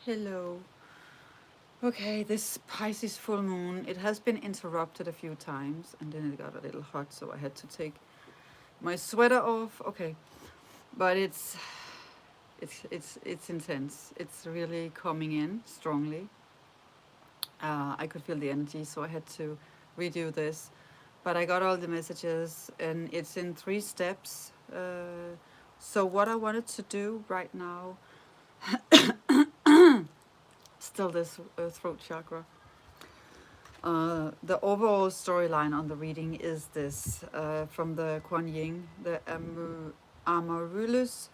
Hello. Okay, this Pisces full moon, it has been interrupted a few times and then it got a little hot, so I had to take my sweater off. Okay, but it's intense. It's really coming in strongly. I could feel the energy, so I had to redo this. But I got all the messages and it's in 3 steps. So what I wanted to do right now, still this throat chakra. The overall storyline on the reading is this from the Quan-yin, the Amaryllis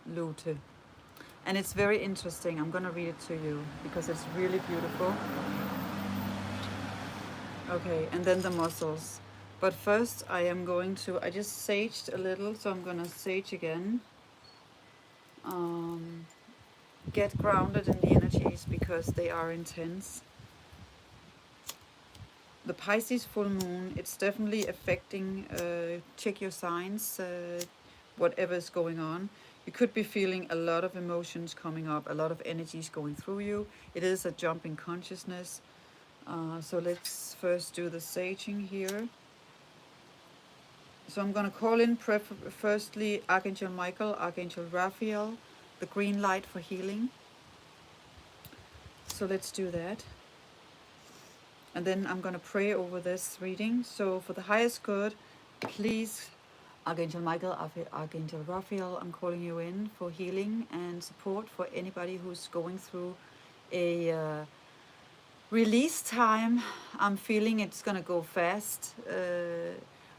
Lute. And it's very interesting. I'm going to read it to you because it's really beautiful. Okay, and then the muscles. But first I am going to, I just saged a little, so I'm going to sage again. Get grounded in the energies because they are intense. The Pisces full moon, it's definitely affecting, check your signs, whatever is going on. You could be feeling a lot of emotions coming up, a lot of energies going through you. It is a jump in consciousness. So let's first do the saging here. So I'm going to call in firstly Archangel Michael, Archangel Raphael, the green light for healing. So let's do that. And then I'm going to pray over this reading. So for the highest good, please, Archangel Michael, Archangel Raphael, I'm calling you in for healing and support for anybody who's going through a release time. I'm feeling it's going to go fast.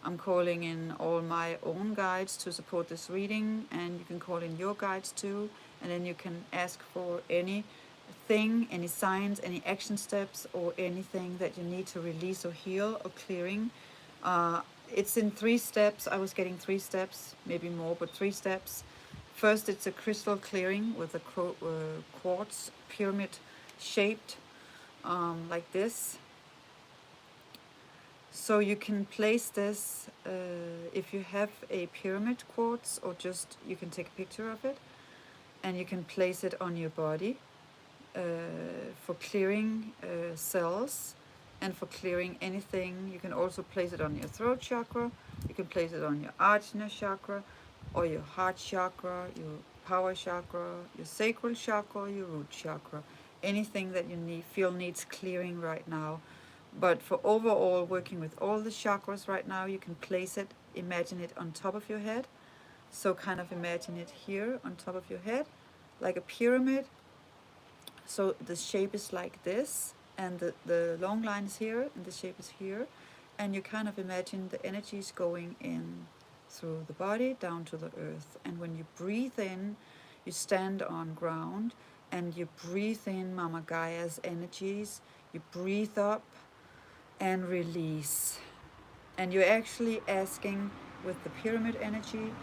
I'm calling in all my own guides to support this reading, and you can call in your guides too, and then you can ask for anything, any signs, any action steps, or anything that you need to release or heal or clearing. It's in 3 steps. I was getting 3 steps, maybe more, but 3 steps. First, it's a crystal clearing with a quartz pyramid shaped like this. So you can place this if you have a pyramid quartz, or just you can take a picture of it and you can place it on your body for clearing cells and for clearing anything. You can also place it on your throat chakra, you can place it on your Ajna chakra or your heart chakra, your power chakra, your sacral chakra, your root chakra. Anything that you feel needs clearing right now. But for overall working with all the chakras right now, you can place it, imagine it on top of your head. So kind of imagine it here on top of your head, like a pyramid. So the shape is like this, and the long line is here, and the shape is here. And you kind of imagine the energies going in through the body down to the earth. And when you breathe in, you stand on ground, and you breathe in Mama Gaia's energies. You breathe up and release. And you're actually asking with the pyramid energy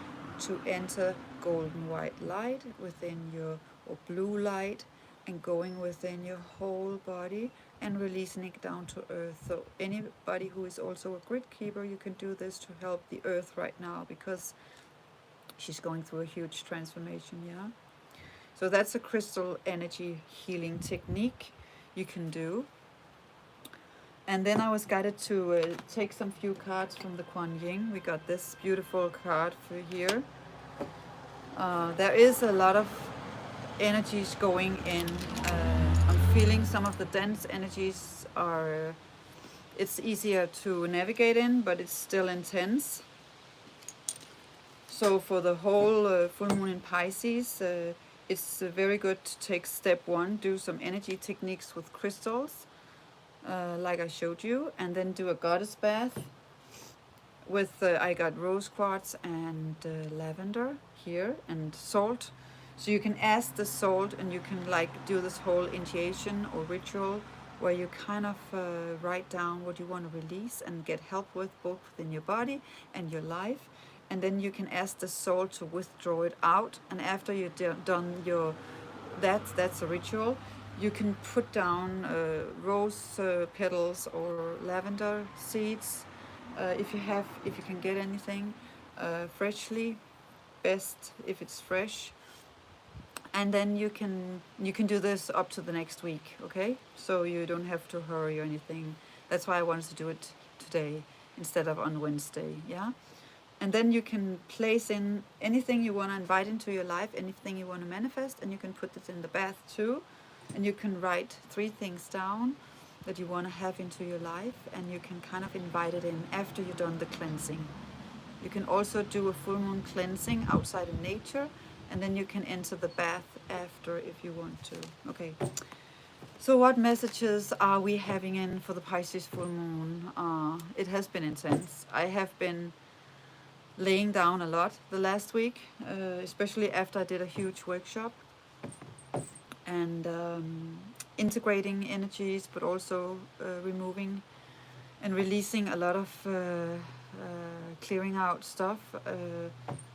to enter golden white light within your, or blue light, and going within your whole body and releasing it down to earth. So anybody who is also a grid keeper, you can do this to help the earth right now because she's going through a huge transformation. Yeah. So that's a crystal energy healing technique you can do. And then I was guided to take some few cards from the Quan-yin. We got this beautiful card for here. There is a lot of energies going in. I'm feeling some of the dense energies are, it's easier to navigate in, but it's still intense. So for the whole full moon in Pisces, it's very good to take step 1, do some energy techniques with crystals. Like I showed you, and then do a goddess bath with I got rose quartz and lavender here and salt. So you can ask the salt, and you can like do this whole initiation or ritual where you kind of write down what you want to release and get help with, both within your body and your life. And then you can ask the salt to withdraw it out, and after you've done your that's a ritual. You can put down rose petals or lavender seeds if you can get anything freshly. Best if it's fresh. And then you can do this up to the next week, okay? So you don't have to hurry or anything. That's why I wanted to do it today instead of on Wednesday, yeah? And then you can place in anything you want to invite into your life, anything you want to manifest, and you can put it in the bath too. And you can write 3 things down that you want to have into your life, and you can kind of invite it in after you've done the cleansing. You can also do a full moon cleansing outside in nature, and then you can enter the bath after if you want to. Okay. So what messages are we having in for the Pisces full moon? It has been intense. I have been laying down a lot the last week, especially after I did a huge workshop, and integrating energies, but also removing and releasing a lot of clearing out stuff.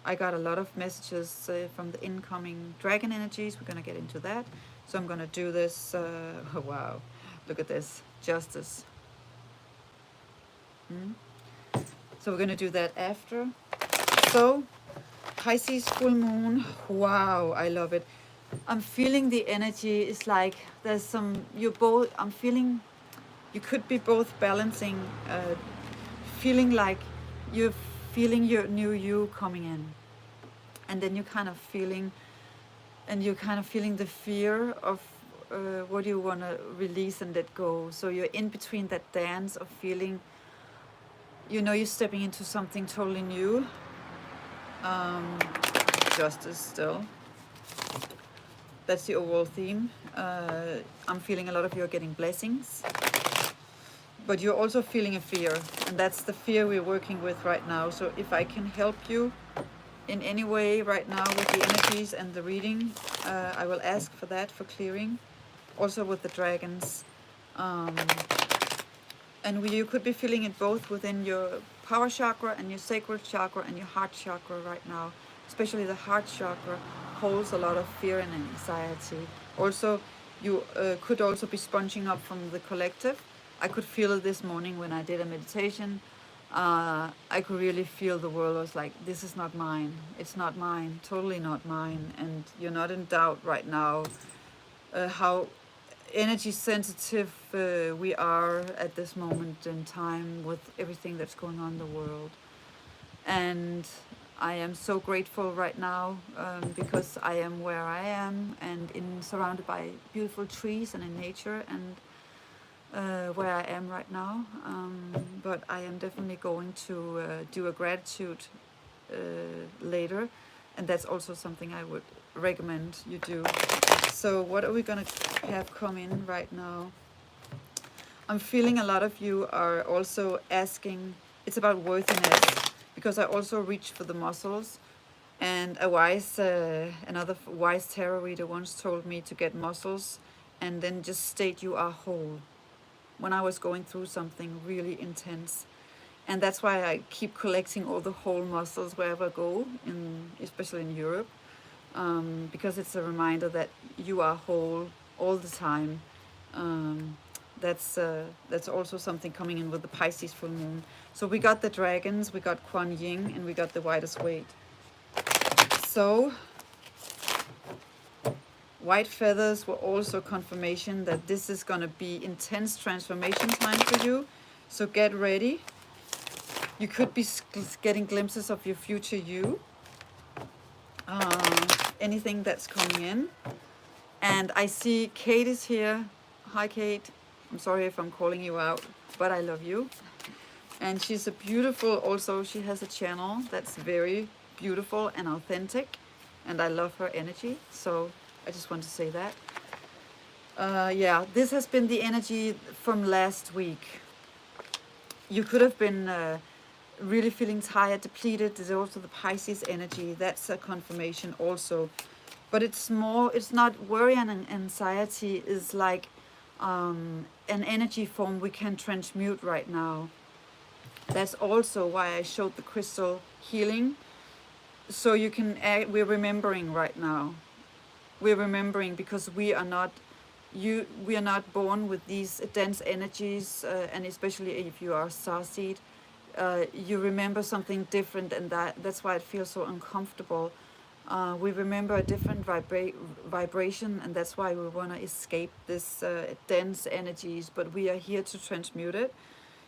I got a lot of messages from the incoming dragon energies. We're going to get into that. So I'm going to do this. Oh, wow, look at this. Justice. So we're going to do that after. So Pisces full moon. Wow, I love it. I'm feeling the energy is like there's some, I'm feeling you could be both balancing, feeling like you're feeling your new you coming in, and then you're kind of feeling the fear of what you want to release and let go. So you're in between that dance of feeling, you're stepping into something totally new. Justice still. That's the overall theme. I'm feeling a lot of you are getting blessings, but you're also feeling a fear, and that's the fear we're working with right now. So if I can help you in any way right now with the energies and the reading, I will ask for that, for clearing, also with the dragons. And you could be feeling it both within your power chakra and your sacral chakra and your heart chakra right now. Especially the heart chakra holds a lot of fear and anxiety. Also, you could also be sponging up from the collective. I could feel it this morning when I did a meditation. I could really feel the world was like, this is not mine. It's not mine, totally not mine. And you're not in doubt right now how energy sensitive we are at this moment in time with everything that's going on in the world. And I am so grateful right now because I am where I am and surrounded by beautiful trees and in nature, and where I am right now. But I am definitely going to do a gratitude later, and that's also something I would recommend you do. So what are we going to have come in right now? I'm feeling a lot of you are also asking, it's about worthiness, because I also reached for the muscles, and another wise tarot reader once told me to get muscles and then just state you are whole, when I was going through something really intense. And that's why I keep collecting all the whole muscles wherever I go, especially in Europe, because it's a reminder that you are whole all the time. That's also something coming in with the Pisces full moon. So we got the dragons, we got Quan-yin, and we got the widest weight. So white feathers were also confirmation that this is going to be intense transformation time for you. So get ready. You could be getting glimpses of your future you. Anything that's coming in. And I see Kate is here. Hi, Kate. I'm sorry if I'm calling you out, but I love you. And she's a beautiful, also she has a channel that's very beautiful and authentic, and I love her energy. So I just want to say that. Yeah, this has been the energy from last week. You could have been really feeling tired, depleted. There's also the Pisces energy. That's a confirmation also. But it's not worry and anxiety is like an energy form we can transmute right now. That's also why I showed the crystal healing. So you can, we're remembering right now. We're remembering because we are not born with these dense energies, and especially if you are starseed, you remember something different, and that's why it feels so uncomfortable. We remember a different vibration, and that's why we want to escape this dense energies, but we are here to transmute it.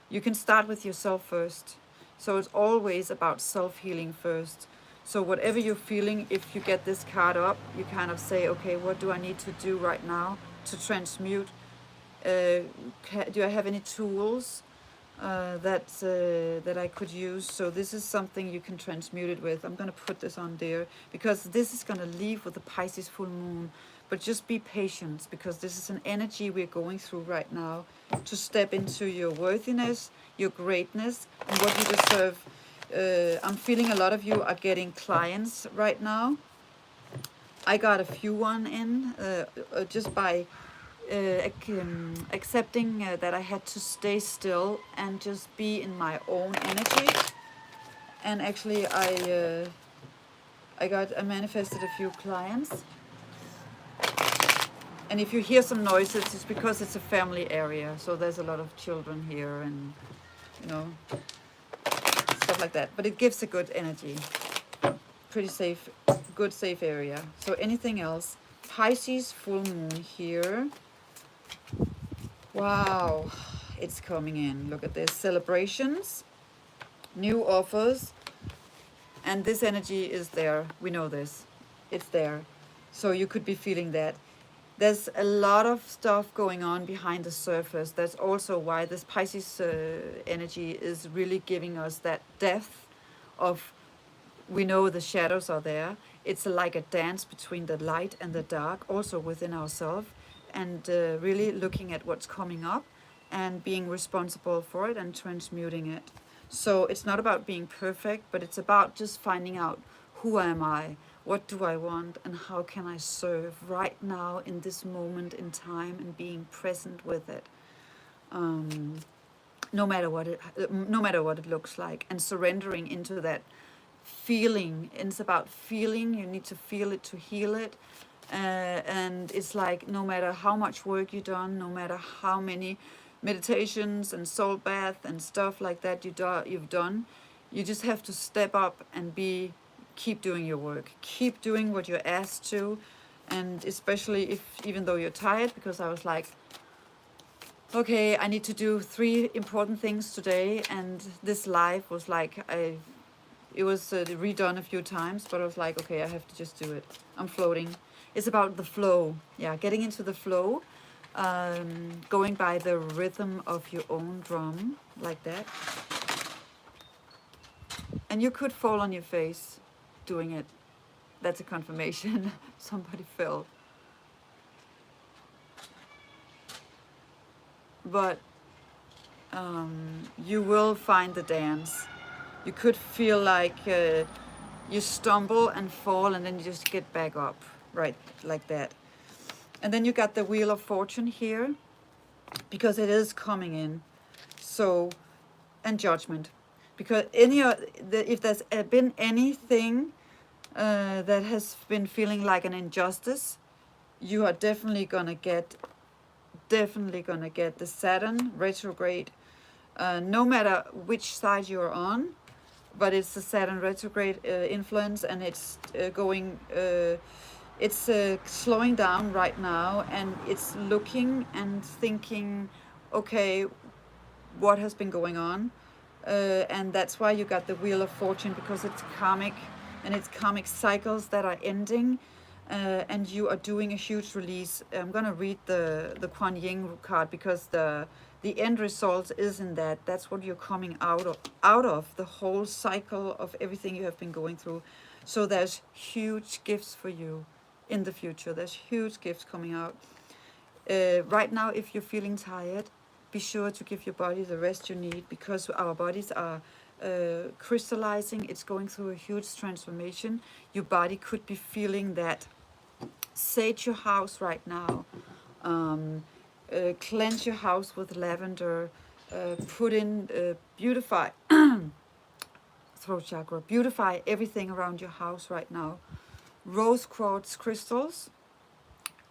You can start with yourself first. So it's always about self-healing first. So whatever you're feeling, if you get this card up, you kind of say, okay, what do I need to do right now to transmute? Do I have any tools that I could use? So this is something you can transmute it with. I'm going to put this on there because this is going to leave with the Pisces full moon. But just be patient, because this is an energy we're going through right now to step into your worthiness, your greatness, and what you deserve. I'm feeling a lot of you are getting clients right now. I got a few one in just by accepting that I had to stay still and just be in my own energy. And actually I manifested a few clients. And if you hear some noises, it's because it's a family area, so there's a lot of children here and, you know, stuff like that. But it gives a good energy, pretty safe, good safe area. So anything else? Pisces full moon here. Wow, it's coming in. Look at this. Celebrations, new offers, and this energy is there. We know this. It's there. So you could be feeling that. There's a lot of stuff going on behind the surface. That's also why this Pisces energy is really giving us that depth of, we know the shadows are there. It's like a dance between the light and the dark, also within ourselves, and really looking at what's coming up and being responsible for it and transmuting it. So it's not about being perfect, but it's about just finding out, who am I? What do I want, and how can I serve right now in this moment in time, and being present with it, no matter what it looks like, and surrendering into that feeling. It's about feeling. You need to feel it to heal it, and it's like, no matter how much work you've done, no matter how many meditations and salt bath and stuff like that you've done, you just have to step up and keep doing your work, keep doing what you're asked to. And especially even though you're tired, because I was like, okay, I need to do 3 important things today, and this live was like, it was redone a few times, but I was like, okay, I have to just do it. I'm floating. It's about the flow. Yeah, getting into the flow, going by the rhythm of your own drum, like that. And you could fall on your face doing it. That's a confirmation. Somebody fell. But you will find the dance. You could feel like you stumble and fall, and then you just get back up, right, like that. And then you got the Wheel of Fortune here, because it is coming in. So, and Judgment. Because if there's been anything that has been feeling like an injustice, you are definitely gonna get the Saturn retrograde, no matter which side you're on. But it's the Saturn retrograde influence, and it's it's slowing down right now, and it's looking and thinking, okay, what has been going on? And that's why you got the Wheel of Fortune, because it's karmic, and it's karmic cycles that are ending, and you are doing a huge release. I'm gonna read the Quan-yin card, because the end result is in that. That's what you're coming out of the whole cycle of everything you have been going through. So there's huge gifts for you in the future. There's huge gifts coming out. Right now, if you're feeling tired, be sure to give your body the rest you need, because our bodies are crystallizing. It's going through a huge transformation. Your body could be feeling that. Sage your house right now. Cleanse your house with lavender. Put in, beautify throat chakra. Beautify everything around your house right now. Rose quartz crystals,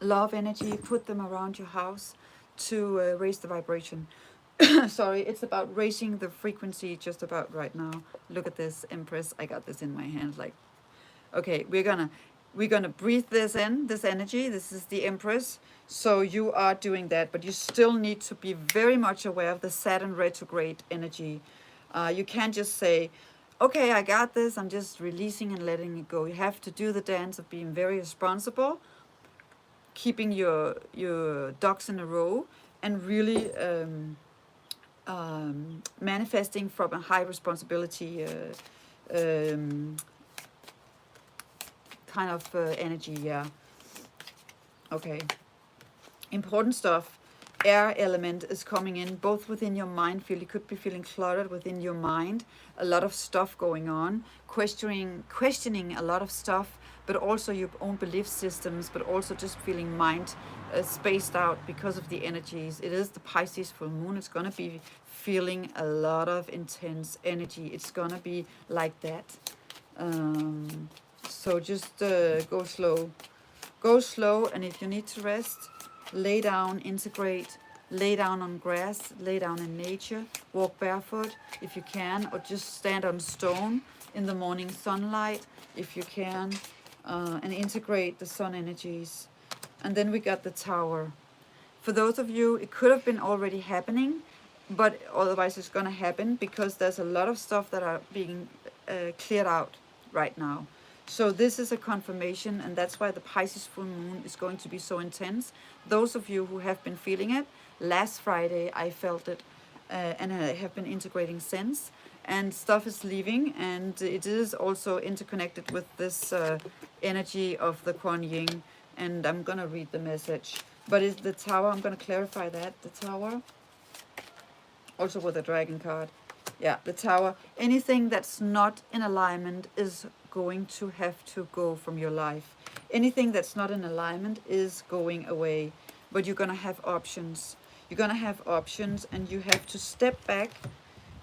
love energy, put them around your house to raise the vibration. Sorry, it's about raising the frequency just about right now. Look at this, Empress. I got this in my hand, like, Okay, we're gonna breathe this in, this energy. This is the Empress. So you are doing that, but you still need to be very much aware of the Saturn retrograde energy. You can't just say, okay, I got this, I'm just releasing and letting it go. You have to do the dance of being very responsible, keeping your ducks in a row, and really manifesting from a high responsibility um, kind of energy, yeah. Okay. Important stuff. Air element is coming in both within your mind field. You could be feeling cluttered within your mind, a lot of stuff going on, questioning a lot of stuff, but also your own belief systems, but also just feeling mind spaced out because of the energies. It is the Pisces full moon. It's going to be feeling a lot of intense energy. It's going to be like that. So just go slow. Go slow, and if you need to rest, lay down, integrate, lay down on grass, lay down in nature, walk barefoot if you can, or just stand on stone in the morning sunlight if you can, and integrate the sun energies. And then we got the Tower. For those of you, it could have been already happening, but otherwise it's going to happen because there's a lot of stuff that are being cleared out right now. So this is a confirmation, and that's why the Pisces full moon is going to be so intense. Those of you who have been feeling it, last Friday I felt it, and I have been integrating since, and stuff is leaving, and it is also interconnected with this energy of the Quan-yin, and I'm going to read the message. But it's the Tower, I'm going to clarify that, the Tower, also with a dragon card. Yeah, the Tower. Anything that's not in alignment is going to have to go from your life. Anything that's not in alignment is going away. But you're going to have options. You're going to have options, and you have to step back,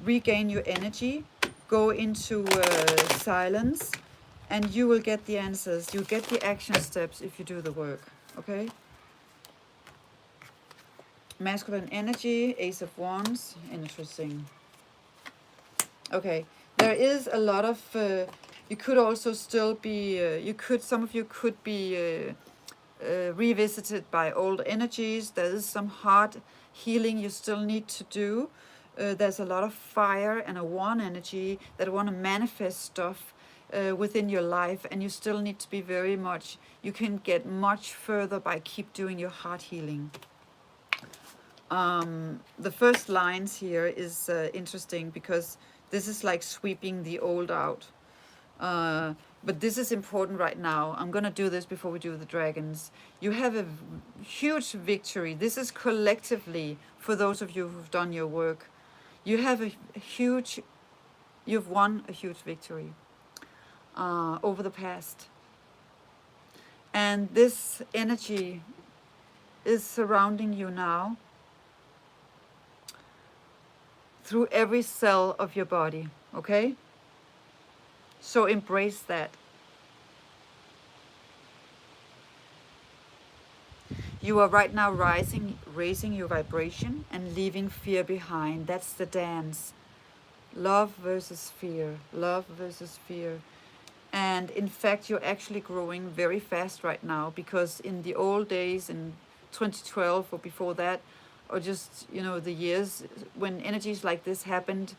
regain your energy, go into silence, and you will get the answers. You'll get the action steps if you do the work. Okay? Masculine energy, Ace of Wands. Interesting. Okay, there is a lot of, you could also still be, some of you could be revisited by old energies. There is some heart healing you still need to do. There's a lot of fire and a one energy that want to manifest stuff within your life, and you still need to be very much, you can get much further by keep doing your heart healing. The first lines here is interesting because this is like sweeping the old out. But this is important right now. I'm going to do this before we do the dragons. You have a huge victory. This is collectively for those of you who've done your work. You have you've won a huge victory over the past. And this energy is surrounding you now through every cell of your body, okay? So embrace that. You are right now raising your vibration and leaving fear behind. That's the dance. Love versus fear, love versus fear. And in fact, you're actually growing very fast right now, because in the old days, in 2012 or before that, or just, the years when energies like this happened,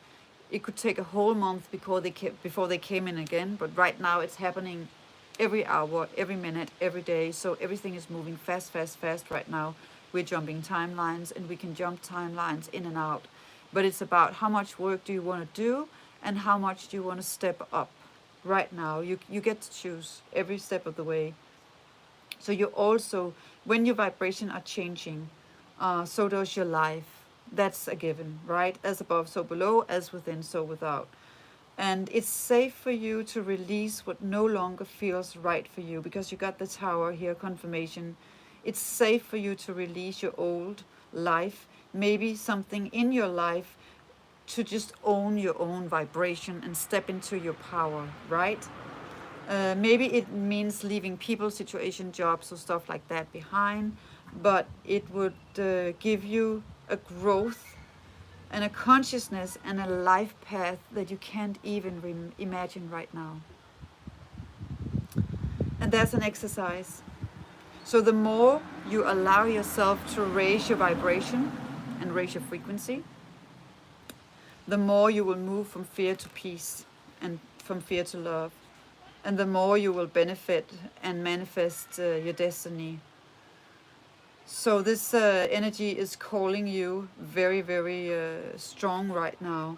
it could take a whole month before they came in again. But right now it's happening every hour, every minute, every day. So everything is moving fast, fast, fast right now. We're jumping timelines, and we can jump timelines in and out. But it's about how much work do you want to do, and how much do you want to step up right now. You get to choose every step of the way. So you also, when your vibration are changing, so does your life. That's a given, right? As above, so below, as within, so without. And it's safe for you to release what no longer feels right for you, because you got the Tower here, confirmation. It's safe for you to release your old life, maybe something in your life, to just own your own vibration and step into your power, right? Maybe it means leaving people, situation, jobs, or stuff like that behind, but it would give you a growth and a consciousness and a life path that you can't even imagine right now. And there's an exercise. So the more you allow yourself to raise your vibration and raise your frequency, the more you will move from fear to peace and from fear to love. And the more you will benefit and manifest your destiny. So this energy is calling you very, very strong right now.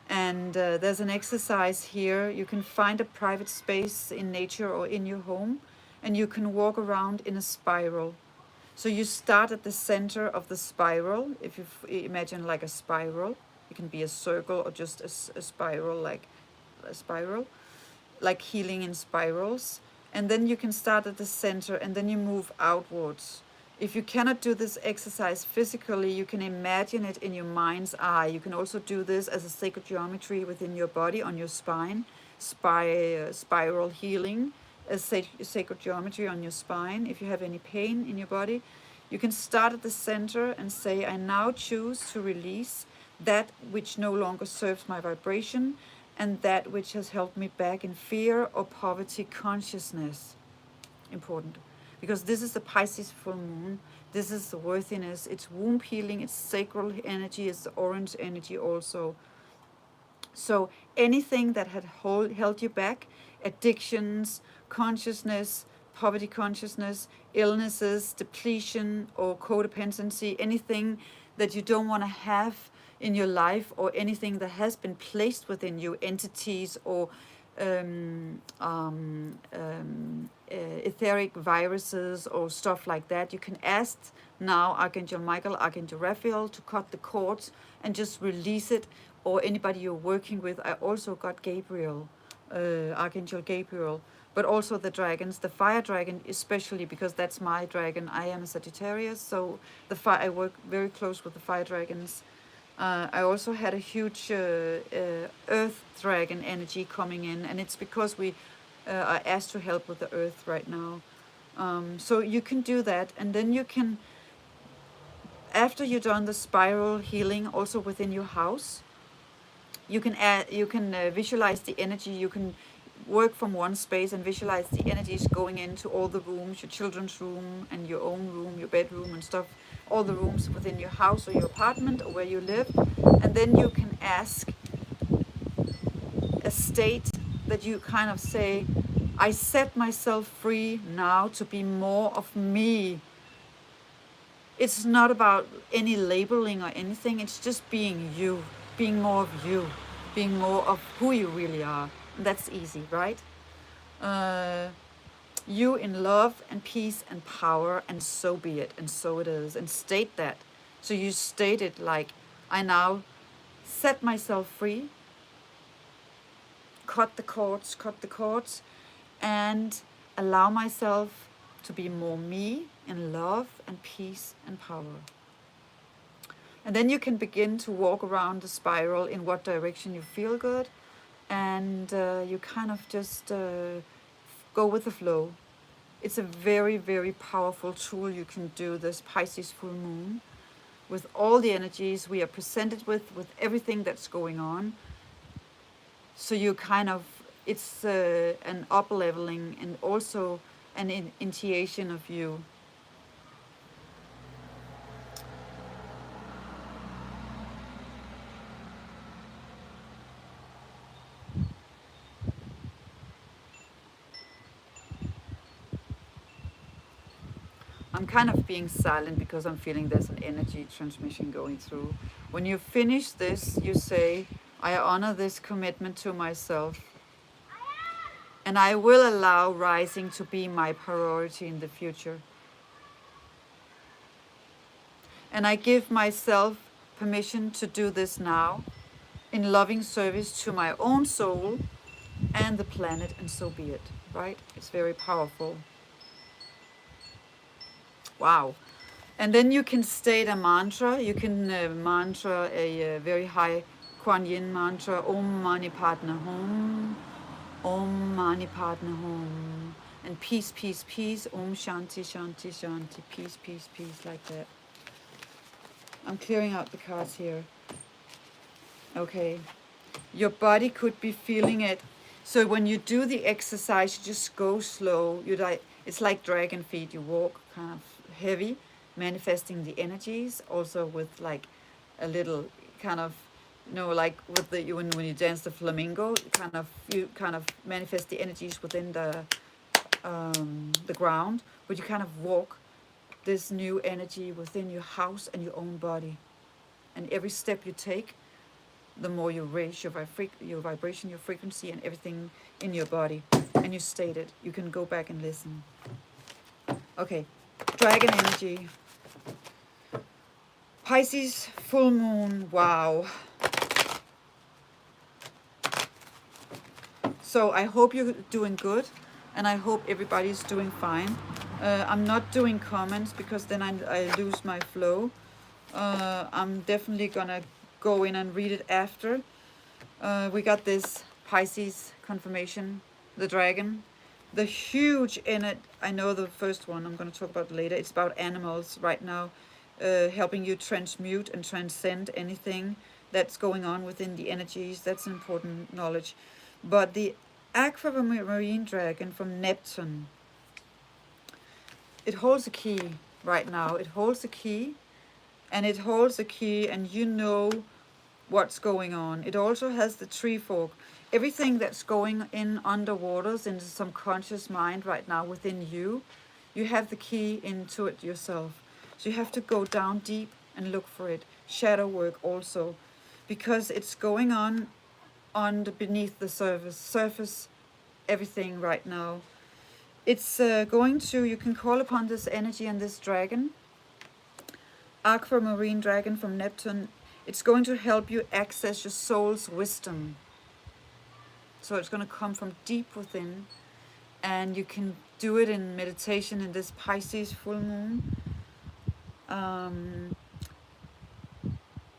And there's an exercise here. You can find a private space in nature or in your home, and you can walk around in a spiral. So you start at the center of the spiral. If you imagine like a spiral, it can be a circle or just a spiral, like a spiral, like healing in spirals. And then you can start at the center and then you move outwards. If you cannot do this exercise physically, you can imagine it in your mind's eye. You can also do this as a sacred geometry within your body, on your spine, spiral healing, as sacred geometry on your spine. If you have any pain in your body, you can start at the center and say, I now choose to release that which no longer serves my vibration and that which has held me back in fear or poverty consciousness. Important. Because this is the Pisces full moon, this is the worthiness, it's womb healing, it's sacral energy, it's the orange energy also. So anything that had held you back, addictions, consciousness, poverty consciousness, illnesses, depletion or codependency, anything that you don't want to have in your life or anything that has been placed within you, entities or etheric viruses or stuff like that, you can ask now Archangel Michael, Archangel Raphael to cut the cords and just release it, or anybody you're working with. I also got Gabriel, Archangel Gabriel, but also the dragons, the fire dragon especially, because that's my dragon. I am a Sagittarius, so I work very close with the fire dragons. I also had a huge earth dragon energy coming in, and it's because we are asked to help with the earth right now. So you can do that, and then you can, after you've done the spiral healing also within your house, you can visualize the energy. You can work from one space and visualize the energies going into all the rooms, your children's room and your own room, your bedroom and stuff, all the rooms within your house or your apartment or where you live. And then you can ask a state that you kind of say, I set myself free now to be more of me. It's not about any labeling or anything. It's just being you, being more of you, being more of who you really are. And that's easy, right? You in love and peace and power, and so be it, and so it is, and state that. So you state it like, I now set myself free, cut the cords, and allow myself to be more me in love and peace and power. And then you can begin to walk around the spiral in what direction you feel good, and you kind of just go with the flow. It's a very, very powerful tool you can do, this Pisces full moon, with all the energies we are presented with everything that's going on. So you kind of, it's an up-leveling and also an initiation of you. I'm kind of being silent because I'm feeling there's an energy transmission going through. When you finish this, you say, I honor this commitment to myself, and I will allow rising to be my priority in the future. And I give myself permission to do this now, in loving service to my own soul and the planet, and so be it, right? It's very powerful. Wow. And then you can state a mantra. You can mantra a very high Quan-yin mantra, Om Mani Padme Hum, Om Mani Padme Hum, and peace, peace, peace, Om Shanti, Shanti, Shanti, peace, peace, peace, like that. I'm clearing out the cards here. Okay. Your body could be feeling it So when you do the exercise, you just go slow. You like, it's like dragon feet. You walk kind of heavy, manifesting the energies. Also with like a little kind of, you know, like with the when you dance the flamingo, kind of you kind of manifest the energies within the ground, but you kind of walk this new energy within your house and your own body. And every step you take, the more you raise your vibration, your frequency, and everything in your body. And you state it. You can go back and listen. Okay, dragon energy. Pisces, full moon, wow. So I hope you're doing good, and I hope everybody's doing fine. I'm not doing comments because then I lose my flow. I'm definitely gonna go in and read it after. We got this Pisces confirmation, the dragon. The huge in it, I know the first one I'm going to talk about later. It's about animals right now, helping you transmute and transcend anything that's going on within the energies. That's important knowledge. But the aquamarine dragon from Neptune, it holds a key right now. It holds a key, and it holds a key, and you know what's going on. It also has the tree fork. Everything that's going in underwaters into some conscious mind right now within you, you have the key into it yourself. So you have to go down deep and look for it. Shadow work also, because it's going on beneath the surface, everything right now. It's going to, you can call upon this energy and this dragon, aquamarine dragon from Neptune. It's going to help you access your soul's wisdom. So it's going to come from deep within, and you can do it in meditation in this Pisces full moon.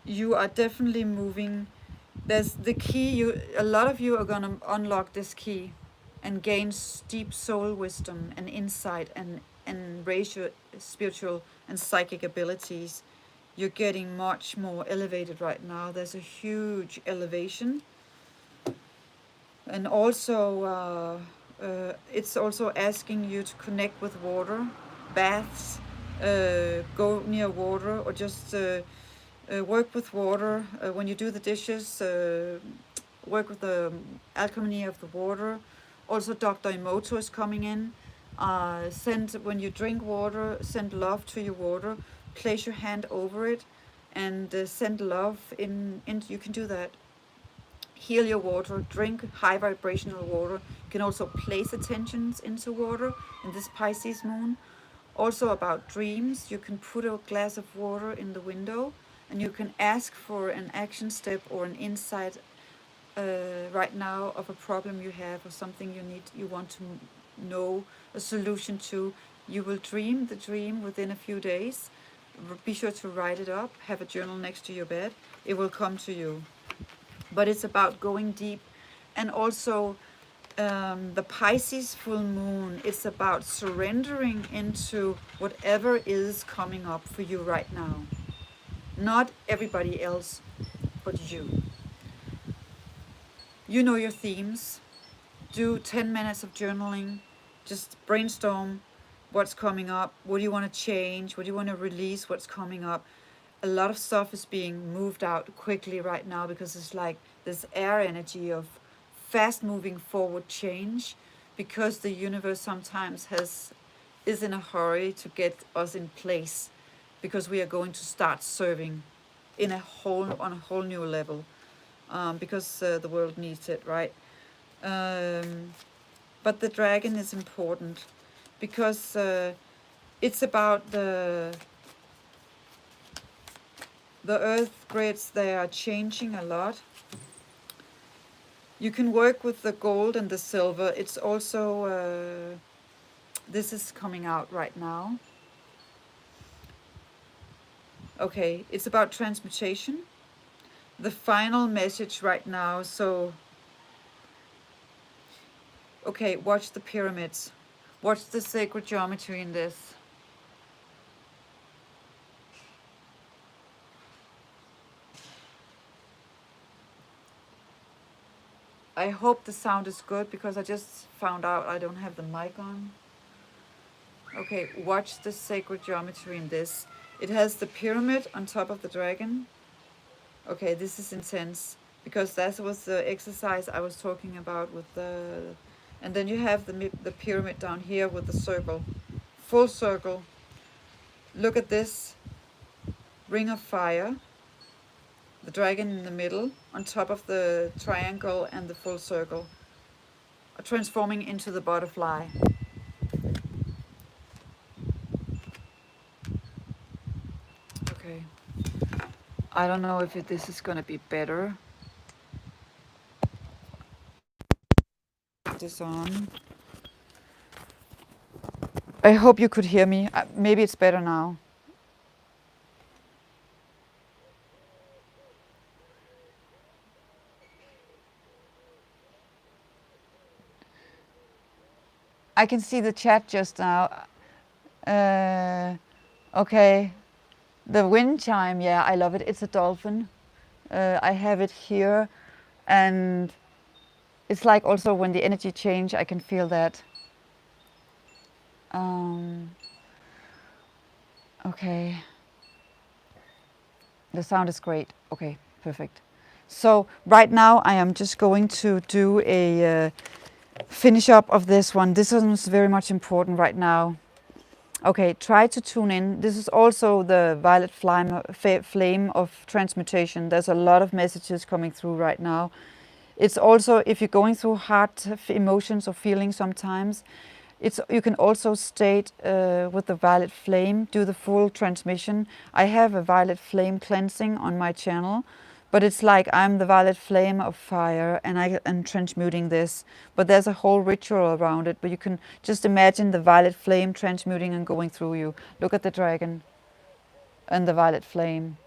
You are definitely moving. There's the key. A lot of you are going to unlock this key and gain deep soul wisdom and insight, and raise your spiritual and psychic abilities. You're getting much more elevated right now. There's a huge elevation. And also, it's also asking you to connect with water, baths, go near water, or just work with water. When you do the dishes, work with the alchemy of the water. Also, Dr. Emoto is coming in. When you drink water, send love to your water. Place your hand over it and send love in. You can do that. Heal your water, drink high vibrational water. You can also place attentions into water in this Pisces moon. Also about dreams, you can put a glass of water in the window and you can ask for an action step or an insight right now of a problem you have or something you want to know a solution to. You will dream the dream within a few days. Be sure to write it up, have a journal next to your bed. It will come to you. But it's about going deep. And also the Pisces full moon, it's about surrendering into whatever is coming up for you right now. Not everybody else, but you. You know your themes. Do 10 minutes of journaling. Just brainstorm what's coming up. What do you want to change? What do you want to release? What's coming up? A lot of stuff is being moved out quickly right now because it's like this air energy of fast moving forward change, because the universe sometimes is in a hurry to get us in place, because we are going to start serving on a whole new level, because the world needs it, right? But the dragon is important because it's about the earth grids. They are changing a lot. You can work with the gold and the silver. It's also, this is coming out right now. Okay, it's about transmutation. The final message right now. So, okay, watch the pyramids. Watch the sacred geometry in this. I hope the sound is good because I just found out I don't have the mic on. Okay, watch the sacred geometry in this. It has the pyramid on top of the dragon. Okay, this is intense because that was the exercise I was talking about with the... And then you have the pyramid down here with the circle. Full circle. Look at this. Ring of fire. The dragon in the middle on top of the triangle and the full circle. Transforming into the butterfly. Okay. I don't know if this is going to be better. Put this on. I hope you could hear me. Maybe it's better now. I can see the chat just now. Okay. The wind chime, yeah, I love it. It's a dolphin. I have it here. And it's like also when the energy change, I can feel that. Okay. The sound is great. Okay, perfect. So right now I am just going to do a finish up of this one. This one is very much important right now. Okay, try to tune in. This is also the violet flame of transmutation. There's a lot of messages coming through right now. It's also, if you're going through hard emotions or feelings sometimes, you can also state with the violet flame, do the full transmission. I have a violet flame cleansing on my channel, but it's like I'm the violet flame of fire and I am transmuting this. But there's a whole ritual around it, but you can just imagine the violet flame transmuting and going through you. Look at the dragon and the violet flame.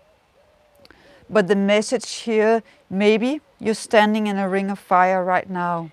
But the message here, maybe you're standing in a ring of fire right now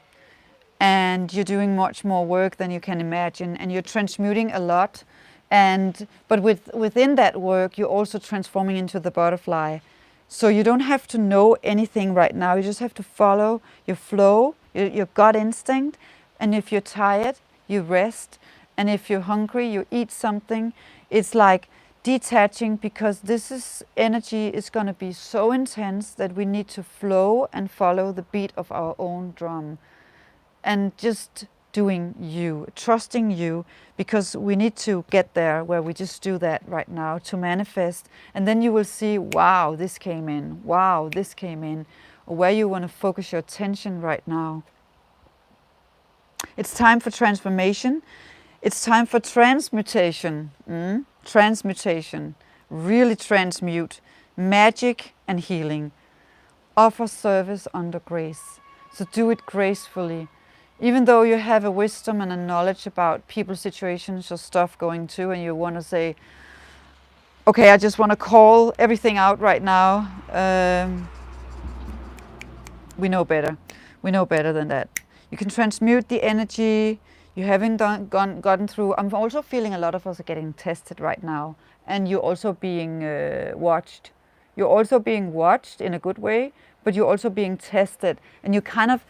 and you're doing much more work than you can imagine and you're transmuting a lot. But within that work, you're also transforming into the butterfly. So you don't have to know anything right now. You just have to follow your flow, your gut instinct. And if you're tired, you rest. And if you're hungry, you eat something. It's like detaching, because this energy is going to be so intense that we need to flow and follow the beat of our own drum. And just doing you, trusting you, because we need to get there where we just do that right now to manifest. And then you will see, wow, this came in, wow, this came in, or where you want to focus your attention right now. It's time for transformation. It's time for transmutation. Transmutation. Really transmute. Magic and healing. Offer service under grace. So do it gracefully. Even though you have a wisdom and a knowledge about people's situations or stuff going to, and you want to say, okay, I just want to call everything out right now. We know better. We know better than that. You can transmute the energy. You haven't gotten through. I'm also feeling a lot of us are getting tested right now. And you're also being watched. You're also being watched in a good way, but you're also being tested. And you kind of...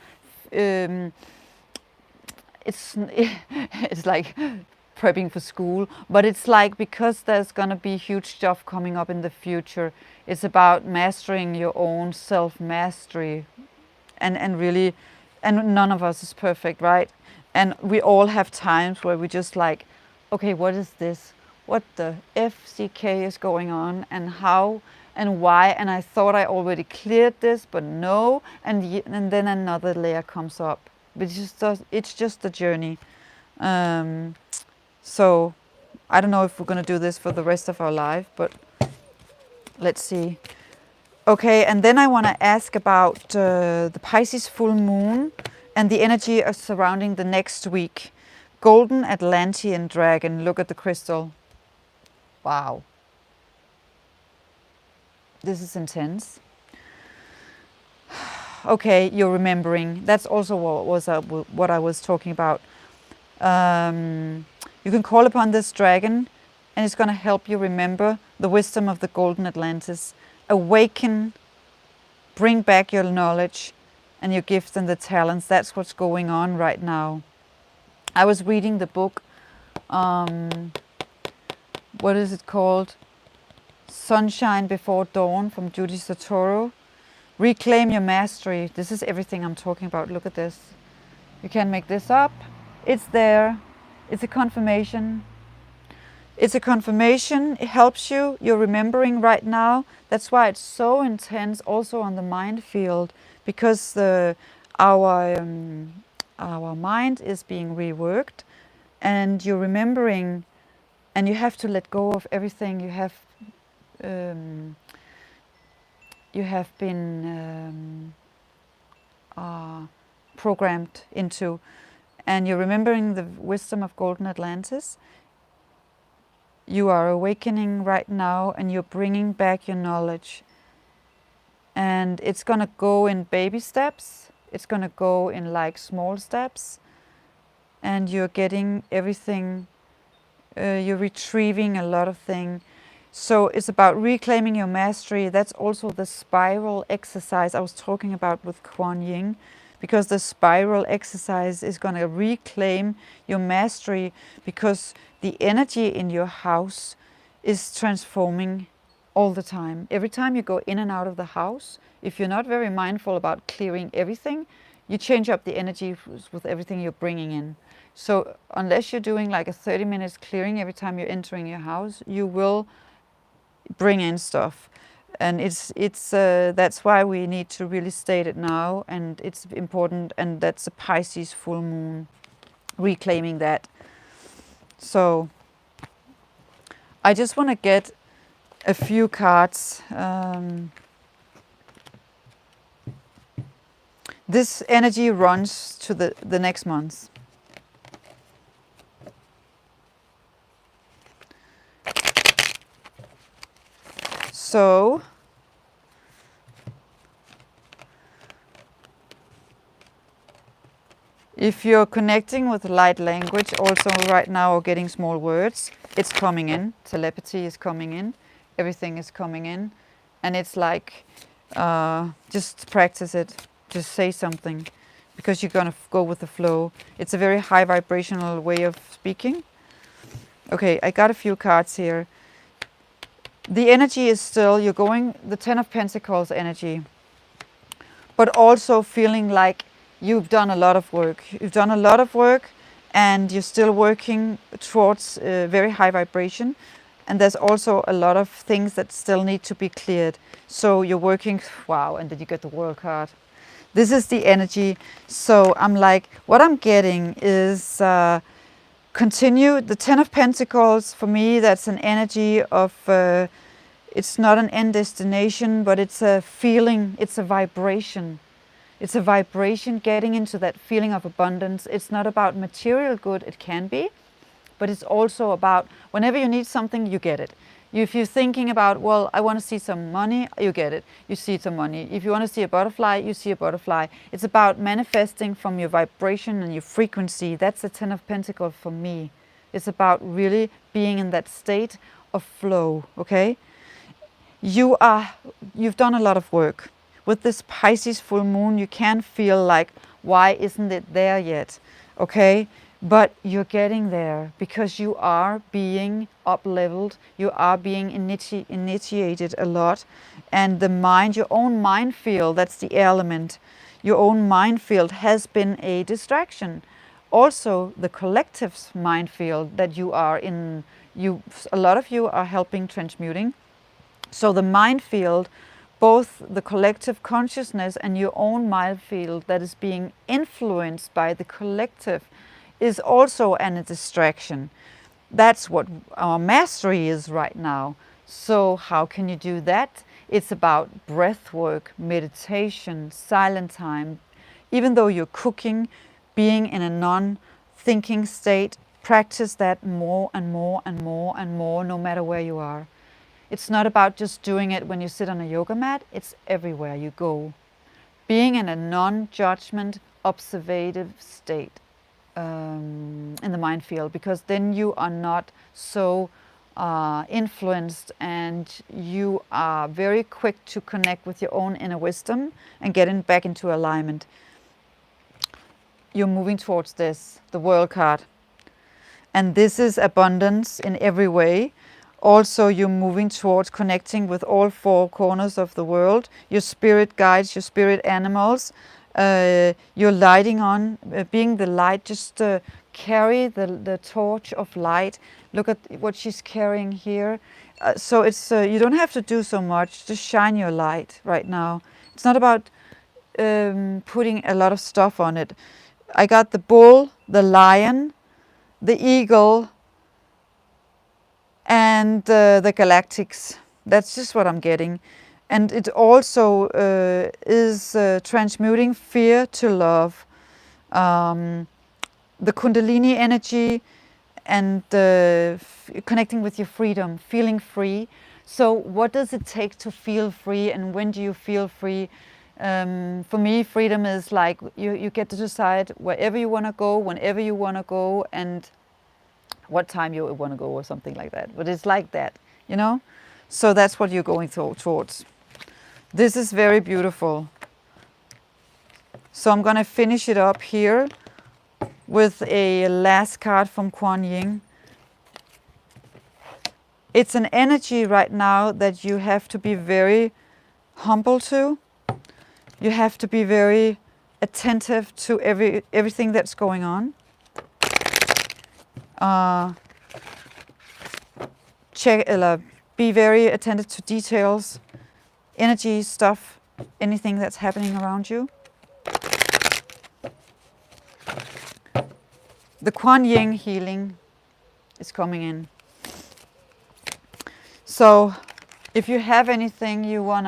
it's like prepping for school, but it's like, because there's gonna be huge stuff coming up in the future, it's about mastering your own self-mastery, and really, and none of us is perfect, right? And we all have times where we just like, okay, what is this? What the FCK is going on, and how and why? And I thought I already cleared this, but no, and then another layer comes up. But it's just a journey. So I don't know if we're going to do this for the rest of our life, but let's see. Okay, and then I want to ask about the Pisces full moon and the energy surrounding the next week. Golden Atlantean dragon. Look at the crystal. Wow. This is intense. Okay, you're remembering. That's also what I was talking about. You can call upon this dragon, and it's going to help you remember the wisdom of the Golden Atlantis. Awaken, bring back your knowledge, and your gifts and the talents. That's what's going on right now. I was reading the book, what is it called? Sunshine Before Dawn from Judy Sotoro. Reclaim your mastery. This is everything I'm talking about. Look at this. You can make this up. It's there. It's a confirmation. It's a confirmation. It helps you. You're remembering right now. That's why it's so intense also on the mind field, because our mind is being reworked, and you're remembering, and you have to let go of everything you have been programmed into, and you're remembering the wisdom of Golden Atlantis. You are awakening right now, and you're bringing back your knowledge, and it's gonna go in baby steps. It's gonna go in like small steps, and you're getting everything. You're retrieving a lot of things. So it's about reclaiming your mastery. That's also the spiral exercise I was talking about with Quan-yin, because the spiral exercise is going to reclaim your mastery, because the energy in your house is transforming all the time. Every time you go in and out of the house, if you're not very mindful about clearing everything, you change up the energy with everything you're bringing in. So unless you're doing like a 30 minutes clearing every time you're entering your house, you will bring in stuff. And that's why we need to really state it now, and it's important, and that's a Pisces full moon, reclaiming that. So I just want to get a few cards. This energy runs to the next month. So if you're connecting with light language also right now, or getting small words, it's coming in. Telepathy is coming in. Everything is coming in. And it's like, just practice it. Just say something, because you're going to go with the flow. It's a very high vibrational way of speaking. Okay, I got a few cards here. The energy is still, you're going, the Ten of Pentacles energy, but also feeling like you've done a lot of work. You've done a lot of work, and you're still working towards very high vibration. And there's also a lot of things that still need to be cleared. So you're working, wow, and then you get the World card. This is the energy. So I'm like, what I'm getting is continue. The Ten of Pentacles, for me, that's an energy of, it's not an end destination, but it's a feeling, it's a vibration. It's a vibration, getting into that feeling of abundance. It's not about material good, it can be, but it's also about whenever you need something, you get it. If you're thinking about, well, I want to see some money, you get it. You see some money. If you want to see a butterfly, you see a butterfly. It's about manifesting from your vibration and your frequency. That's the Ten of Pentacles for me. It's about really being in that state of flow, okay? You've done a lot of work. With this Pisces full moon, you can feel like, why isn't it there yet? Okay? But you're getting there, because you are being up-leveled, you are being initiated a lot, and the mind, your own mind field, that's the element, your own mind field has been a distraction. Also, the collective's mind field that you are in, a lot of you are helping transmuting. So the mind field, both the collective consciousness and your own mind field that is being influenced by the collective, is also a distraction. That's what our mastery is right now. So how can you do that? It's about breath work, meditation, silent time. Even though you're cooking, being in a non-thinking state, practice that more and more and more and more, no matter where you are. It's not about just doing it when you sit on a yoga mat, it's everywhere you go. Being in a non-judgment, observative state in the mind field, because then you are not so influenced, and you are very quick to connect with your own inner wisdom and getting back into alignment. You're moving towards this, the World card. And this is abundance in every way. Also, you're moving towards connecting with all four corners of the world. Your spirit guides, your spirit animals. You're lighting on, being the light. Just carry the torch of light. Look at what she's carrying here. So it's you don't have to do so much. Just shine your light right now. It's not about putting a lot of stuff on it. I got the bull, the lion, the eagle, and the galactics. That's just what I'm getting. And it also is transmuting fear to love. The Kundalini energy and connecting with your freedom, feeling free. So what does it take to feel free, and when do you feel free? For me, freedom is like you get to decide wherever you want to go, whenever you want to go, and what time you want to go, or something like that. But it's like that, you know? So that's what you're going towards. This is very beautiful. So I'm going to finish it up here with a last card from Quan-yin. It's an energy right now that you have to be very humble to. You have to be very attentive to everything that's going on. Be very attentive to details, energy, stuff, anything that's happening around you. The Quan-yin healing is coming in. So if you have anything you want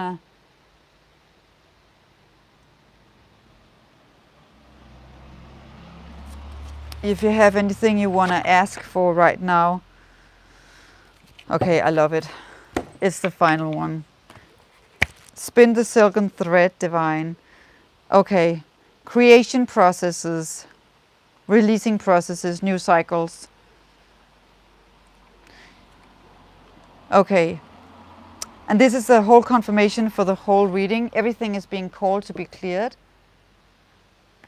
to ask for right now. Okay, I love it. It's the final one. Spin the silken thread, divine. Okay, creation processes, releasing processes, new cycles. Okay, and this is the whole confirmation for the whole reading. Everything is being called to be cleared.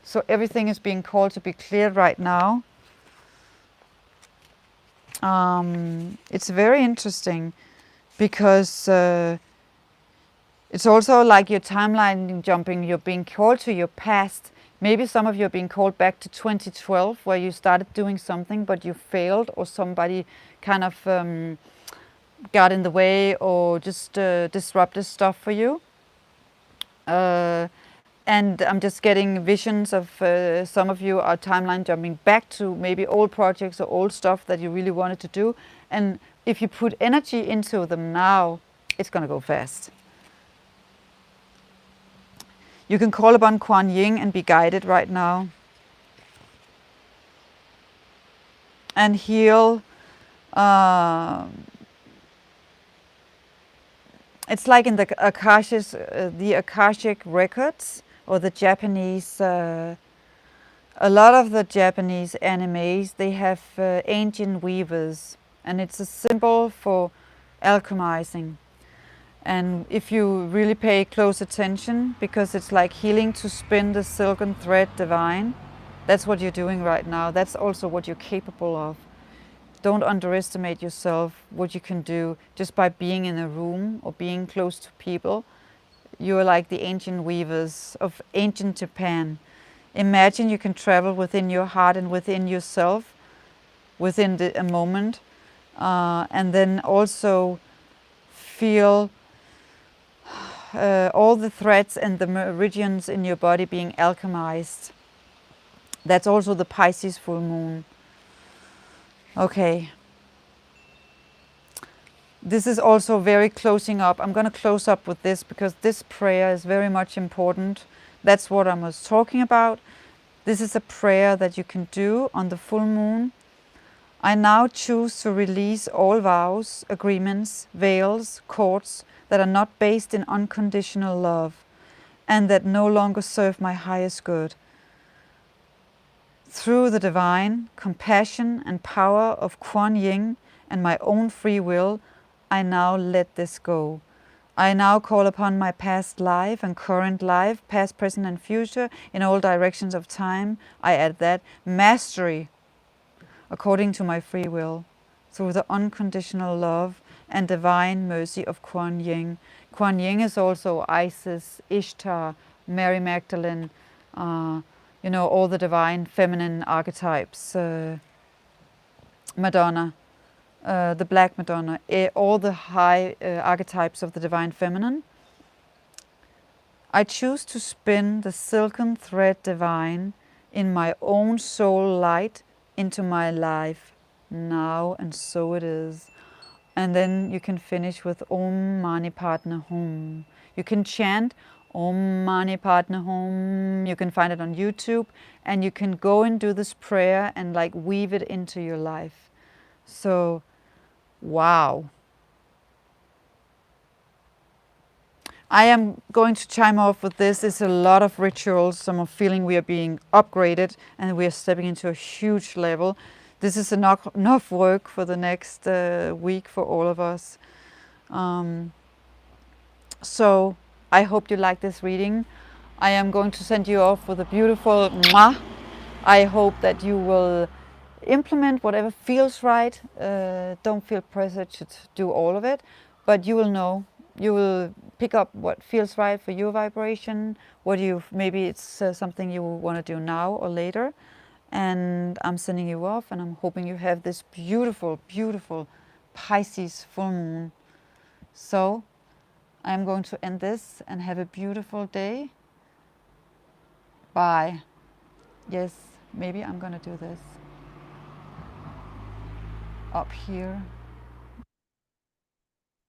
So everything is being called to be cleared right now. It's very interesting because it's also like your timeline jumping. You're being called to your past. Maybe some of you are being called back to 2012, where you started doing something but you failed, or somebody kind of got in the way, or just disrupted stuff for you. And I'm just getting visions of some of you are timeline jumping back to maybe old projects or old stuff that you really wanted to do. And if you put energy into them now, it's going to go fast. You can call upon Quan-yin and be guided right now. And heal. It's like in the Akashic records, or the Japanese, a lot of the Japanese animes, they have ancient weavers, and it's a symbol for alchemizing. And if you really pay close attention, because it's like healing to spin the silken thread, divine, that's what you're doing right now. That's also what you're capable of. Don't underestimate yourself, what you can do just by being in a room or being close to people. You're like the ancient weavers of ancient Japan. Imagine you can travel within your heart and within yourself, within a moment, and then also feel all the threads and the meridians in your body being alchemized. That's also the Pisces full moon. Okay. This is also very closing up. I'm going to close up with this because this prayer is very much important. That's what I was talking about. This is a prayer that you can do on the full moon. I now choose to release all vows, agreements, veils, cords that are not based in unconditional love and that no longer serve my highest good. Through the divine compassion and power of Quan-yin and my own free will, I now let this go. I now call upon my past life and current life, past, present and future, in all directions of time. I add that mastery according to my free will, through the unconditional love and divine mercy of Quan-yin. Quan-yin is also Isis, Ishtar, Mary Magdalene, all the divine feminine archetypes, Madonna, the Black Madonna, all the high archetypes of the divine feminine. I choose to spin the silken thread divine in my own soul light into my life now, and so it is. And then you can finish with Om Mani Padme Hum. You can chant Om Mani Padme Hum. You can find it on YouTube, and you can go and do this prayer and like weave it into your life. So, wow. I am going to chime off with this. It's a lot of rituals. I'm feeling we are being upgraded and we are stepping into a huge level. This is enough work for the next week for all of us. So I hope you like this reading. I am going to send you off with a beautiful mwah. I hope that you will implement whatever feels right. Don't feel pressured to do all of it, but you will know. You will pick up what feels right for your vibration. Maybe it's something you want to do now or later. And I'm sending you off, and I'm hoping you have this beautiful, beautiful Pisces full moon. So I'm going to end this and have a beautiful day. Bye. Yes, maybe I'm going to do this up here.